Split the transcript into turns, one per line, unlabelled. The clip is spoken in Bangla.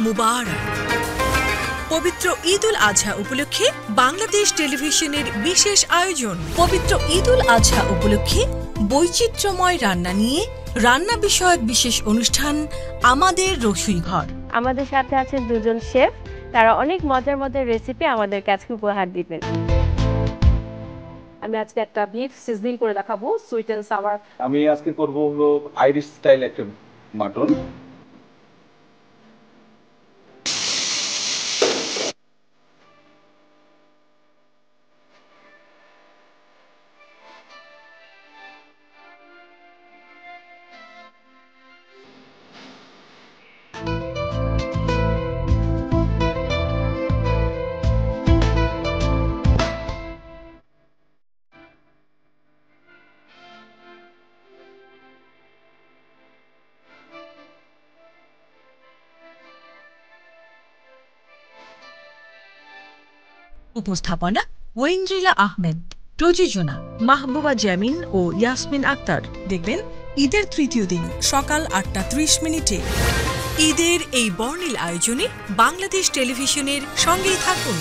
মুবারক। পবিত্র ঈদ উল আজহা উপলক্ষে বাংলাদেশ টেলিভিশনের বিশেষ আয়োজন। পবিত্র ঈদ উল আজহা উপলক্ষে বৈচিত্র্যময় রান্না নিয়ে রান্না বিষয়ক বিশেষ অনুষ্ঠান আমাদের রসুই ঘর।
আমাদের সাথে আছেন দুজন শেফ, তারা অনেক মজার মজার রেসিপি আমাদের কাছে উপহার দিবেন।
আমি আজকে একটা বিফ সিজনিং করে দেখাবো, সুইট এন্ড সাওয়ার।
আমি আজকে করব হলো আইরিশ স্টাইল একটা মাটন।
উপস্থাপনা ওয়েন্দ্রিলা আহমেদ, প্রযোজনা মাহবুবা জামিন ও ইয়াসমিন আক্তার। দেখবেন ঈদের তৃতীয় দিন সকাল ৮টা ৩০ ঈদের এই বর্ণিল আয়োজনে বাংলাদেশ টেলিভিশনের সঙ্গেই থাকুন।